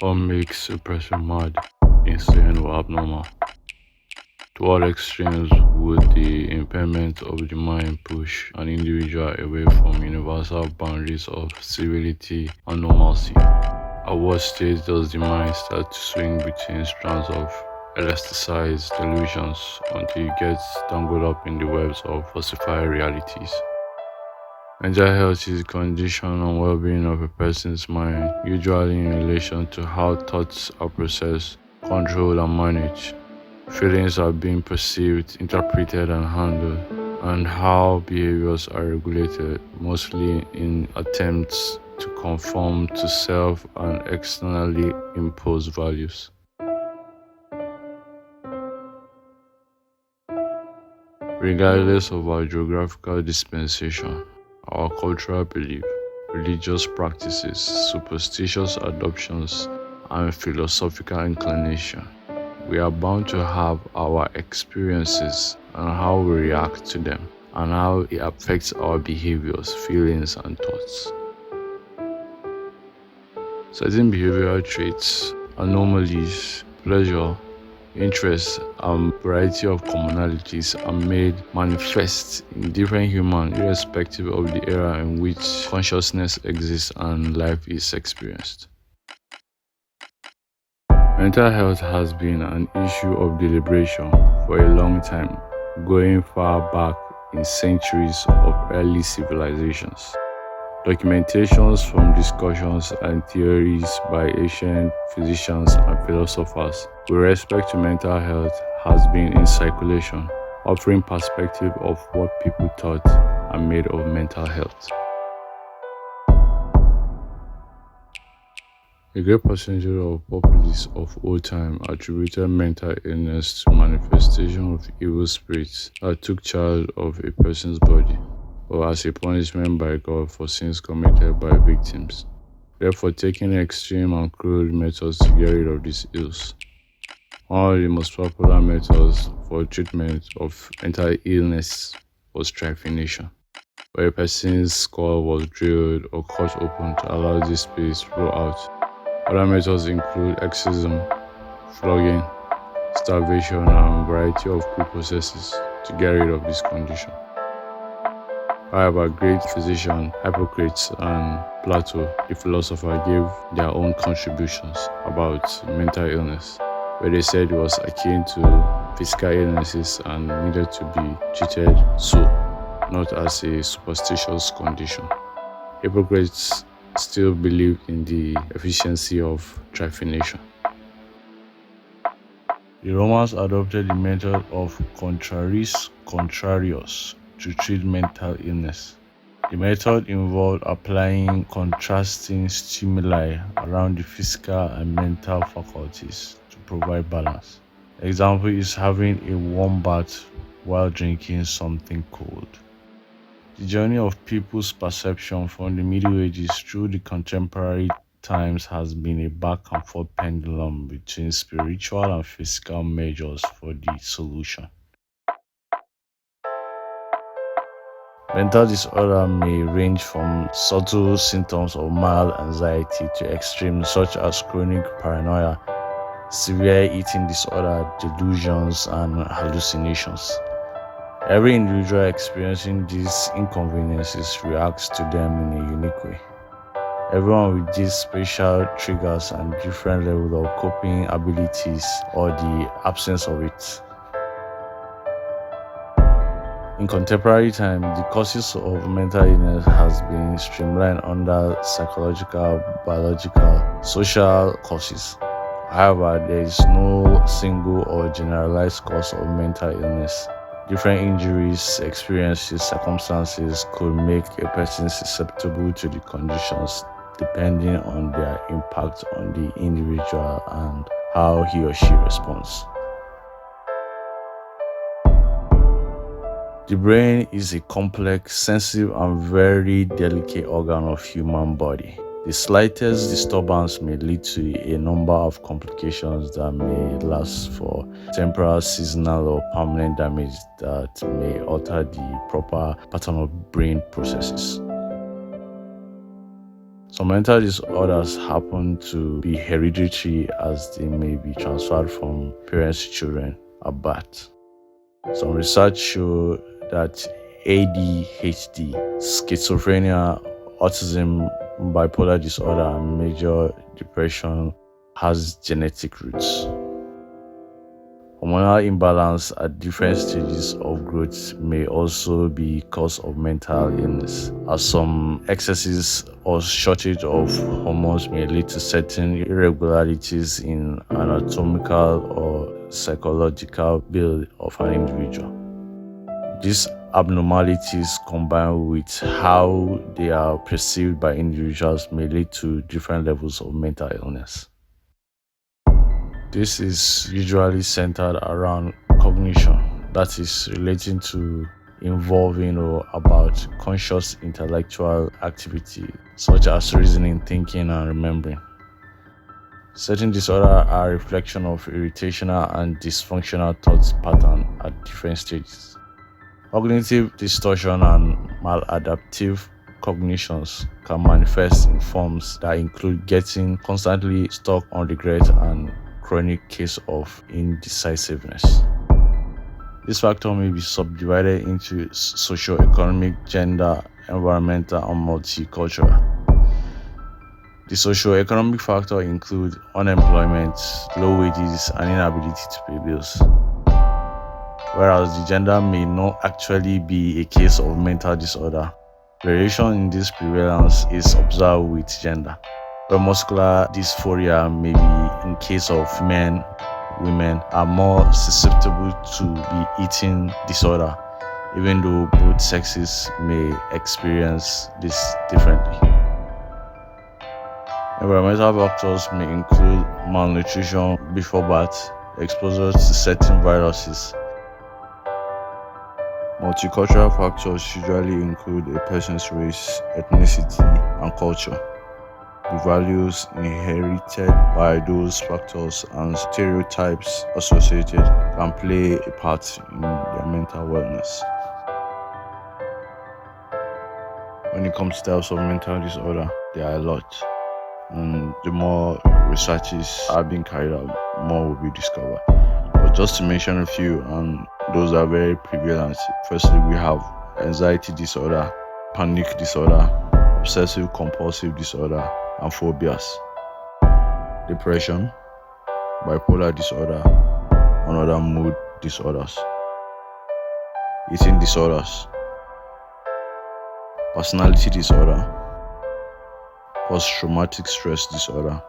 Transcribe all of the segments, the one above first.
What makes a person mad, insane, or abnormal? To what extremes would the impairment of the mind push an individual away from universal boundaries of civility and normalcy? At what stage does the mind start to swing between strands of elasticized delusions until it gets tangled up in the webs of falsified realities? Mental health is the condition and well-being of a person's mind, usually in relation to how thoughts are processed, controlled, and managed. Feelings are being perceived, interpreted, and handled, and how behaviors are regulated, mostly in attempts to conform to self and externally imposed values. Regardless of our geographical dispensation, our cultural belief, religious practices, superstitious adoptions, and philosophical inclination, we are bound to have our experiences and how we react to them, and how it affects our behaviors, feelings, and thoughts. Certain behavioral traits, anomalies, pleasure, interests, and variety of commonalities are made manifest in different humans irrespective of the era in which consciousness exists and life is experienced. Mental health has been an issue of deliberation for a long time, going far back in centuries of early civilizations. Documentations from discussions and theories by ancient physicians and philosophers with respect to mental health has been in circulation, offering perspective of what people thought and made of mental health. A great percentage of populace of old time attributed mental illness to manifestation of evil spirits that took charge of a person's body, or as a punishment by God for sins committed by victims, therefore taking extreme and cruel methods to get rid of these ills. One of the most popular methods for treatment of mental illness was trephination, where a person's skull was drilled or cut open to allow this space to flow out. Other methods include exorcism, flogging, starvation, and a variety of cruel processes to get rid of this condition. However, great physicians Hippocrates and Plato, the philosopher, gave their own contributions about mental illness, where they said it was akin to physical illnesses and needed to be treated so, not as a superstitious condition. Hippocrates still believed in the efficiency of trephination. The Romans adopted the method of contraris contrarius to treat mental illness. The method involved applying contrasting stimuli around the physical and mental faculties to provide balance. Example is having a warm bath while drinking something cold. The journey of people's perception from the Middle Ages through the contemporary times has been a back and forth pendulum between spiritual and physical measures for the solution. Mental disorder may range from subtle symptoms of mild anxiety to extremes such as chronic paranoia, severe eating disorder, delusions, and hallucinations. Every individual experiencing these inconveniences reacts to them in a unique way. Everyone with these special triggers and different levels of coping abilities or the absence of it. In contemporary time, the causes of mental illness has been streamlined under psychological, biological, social causes. However, there is no single or generalized cause of mental illness. Different injuries, experiences, circumstances could make a person susceptible to the conditions depending on their impact on the individual and how he or she responds. The brain is a complex, sensitive, and very delicate organ of human body. The slightest disturbance may lead to a number of complications that may last for temporal, seasonal, or permanent damage that may alter the proper pattern of brain processes. Some mental disorders happen to be hereditary as they may be transferred from parents to children at birth. Some research show that ADHD, schizophrenia, autism, bipolar disorder, and major depression has genetic roots. Hormonal imbalance at different stages of growth may also be cause of mental illness, as some excesses or shortage of hormones may lead to certain irregularities in anatomical or psychological build of an individual. These abnormalities combined with how they are perceived by individuals may lead to different levels of mental illness. This is usually centered around cognition, that is, relating to involving or about conscious intellectual activity, such as reasoning, thinking, and remembering. Certain disorders are a reflection of irritational and dysfunctional thought patterns at different stages. Cognitive distortion and maladaptive cognitions can manifest in forms that include getting constantly stuck on regret and chronic case of indecisiveness. This factor may be subdivided into socio-economic, gender, environmental, and multicultural. The socio-economic factor include unemployment, low wages, and inability to pay bills. Whereas the gender may not actually be a case of mental disorder. Variation in this prevalence is observed with gender, where muscular dysphoria may be in case of men. Women are more susceptible to be eating disorder, even though both sexes may experience this differently. Environmental factors may include malnutrition before birth, exposure to certain viruses. Multicultural factors usually include a person's race, ethnicity, and culture. The values inherited by those factors and stereotypes associated can play a part in their mental wellness. When it comes to types of mental disorder, there are a lot, and the more researches are being carried out, more will be discovered. But just to mention a few, and those are very prevalent. Firstly, we have anxiety disorder, panic disorder, obsessive compulsive disorder, and phobias, depression, bipolar disorder, and other mood disorders, eating disorders, personality disorder, post-traumatic stress disorder,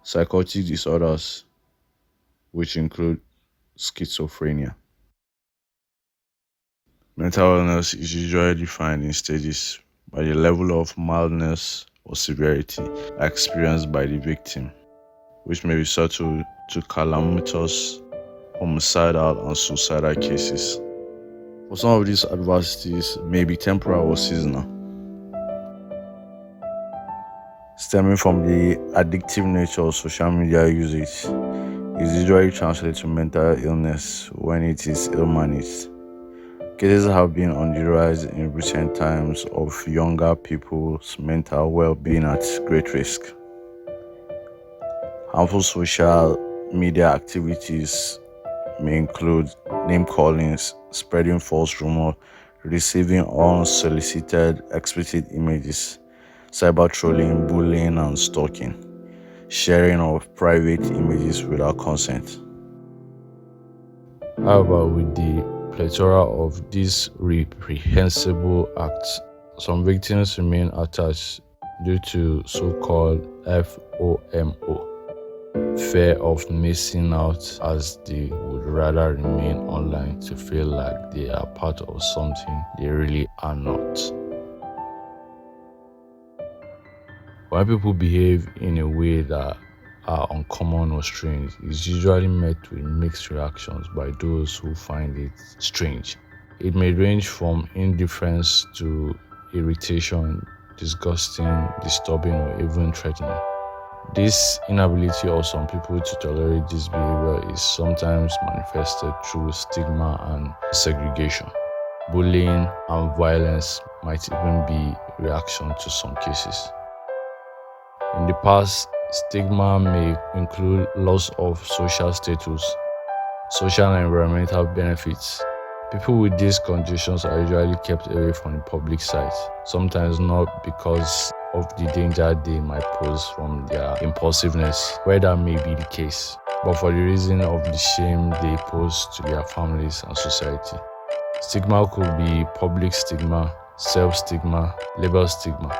psychotic disorders, which include schizophrenia. Mental illness is usually defined in stages by the level of mildness or severity experienced by the victim, which may be subtle to calamitous, homicidal, and suicidal cases. For some of these adversities may be temporal or seasonal, stemming from the addictive nature of social media usage. Is usually translated to mental illness when it is ill-managed. Cases have been on the rise in recent times of younger people's mental well-being at great risk. Harmful social media activities may include name-callings, spreading false rumors, receiving unsolicited explicit images, cyber-trolling, bullying, and stalking, sharing of private images without consent. However, with the plethora of these reprehensible acts, some victims remain attached due to so-called FOMO, fear of missing out, as they would rather remain online to feel like they are part of something they really are not. When people behave in a way that are uncommon or strange, it's usually met with mixed reactions by those who find it strange. It may range from indifference to irritation, disgusting, disturbing, or even threatening. This inability of some people to tolerate this behavior is sometimes manifested through stigma and segregation. Bullying and violence might even be reaction to some cases. In the past, stigma may include loss of social status, social and environmental benefits. People with these conditions are usually kept away from the public sight, sometimes not because of the danger they might pose from their impulsiveness, where that may be the case, but for the reason of the shame they pose to their families and society. Stigma could be public stigma, self-stigma, label stigma.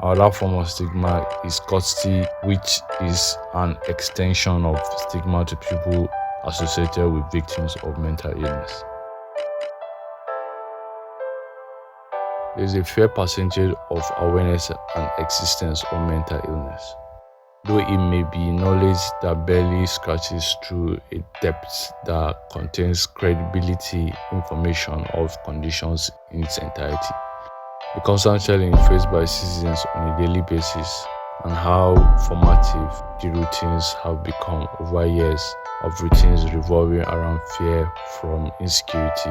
Another form of stigma is custody, which is an extension of stigma to people associated with victims of mental illness. There is a fair percentage of awareness and existence of mental illness, though it may be knowledge that barely scratches through a depth that contains credibility information of conditions in its entirety. The constant challenge faced by citizens on a daily basis and how formative the routines have become over years of routines revolving around fear from insecurity,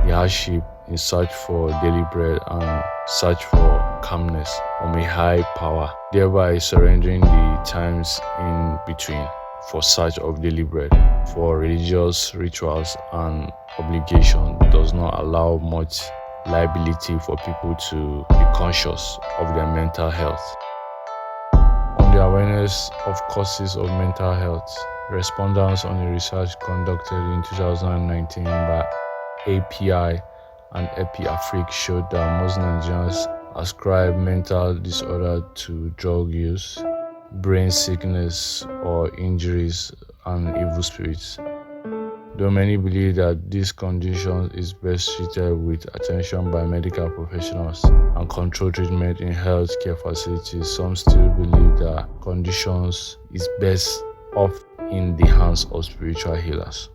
the hardship in search for daily bread and search for calmness from a high power, thereby surrendering the times in between for search of daily bread, for religious rituals and obligation does not allow much liability for people to be conscious of their mental health. On the awareness of causes of mental health, respondents on a research conducted in 2019 by API and EpiAfrique showed that most Nigerians ascribe mental disorder to drug use, brain sickness, or injuries and evil spirits. Though many believe that this condition is best treated with attention by medical professionals and controlled treatment in healthcare facilities, some still believe that conditions is best off in the hands of spiritual healers.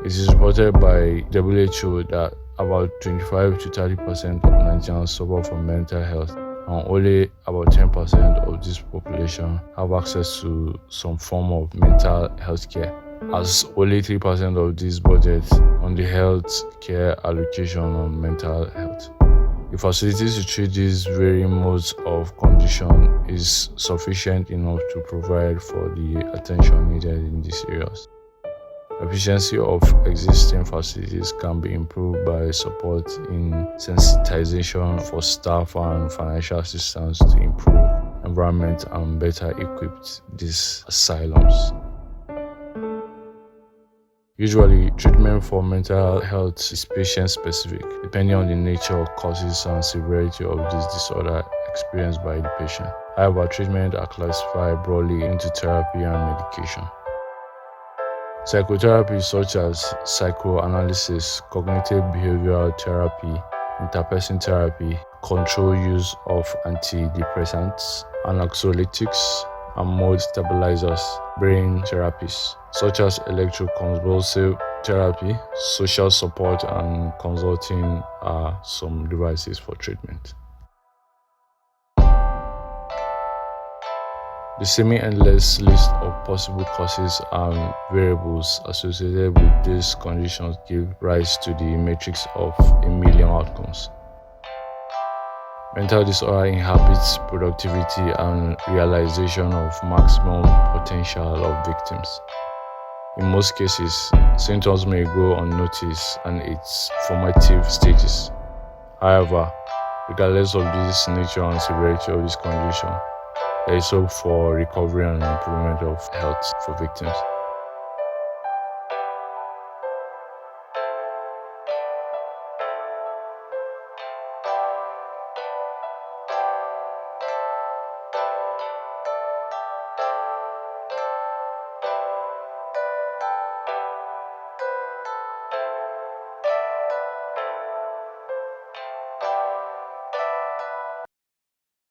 It is reported by WHO that about 25 to 30% of Nigerians suffer from mental health, and only about 10% of this population have access to some form of mental health care, as only 3% of this budget on the health care allocation on mental health. The facilities to treat these varying modes of condition is sufficient enough to provide for the attention needed in these areas. Efficiency of existing facilities can be improved by support in sensitization for staff and financial assistance to improve environment and better equip these asylums. Usually, treatment for mental health is patient-specific, depending on the nature, causes, and severity of this disorder experienced by the patient. However, treatments are classified broadly into therapy and medication. Psychotherapy such as psychoanalysis, cognitive behavioral therapy, interperson therapy, controlled use of antidepressants, anxiolytics, and mood stabilizers, brain therapies such as electroconvulsive therapy, social support, and consulting are some devices for treatment. The semi-endless list of possible causes and variables associated with these conditions give rise to the matrix of a million outcomes. Mental disorder inhibits productivity and realization of maximum potential of victims. In most cases, symptoms may go unnoticed and its formative stages. However, regardless of this nature and severity of this condition, there is hope for recovery and improvement of health for victims.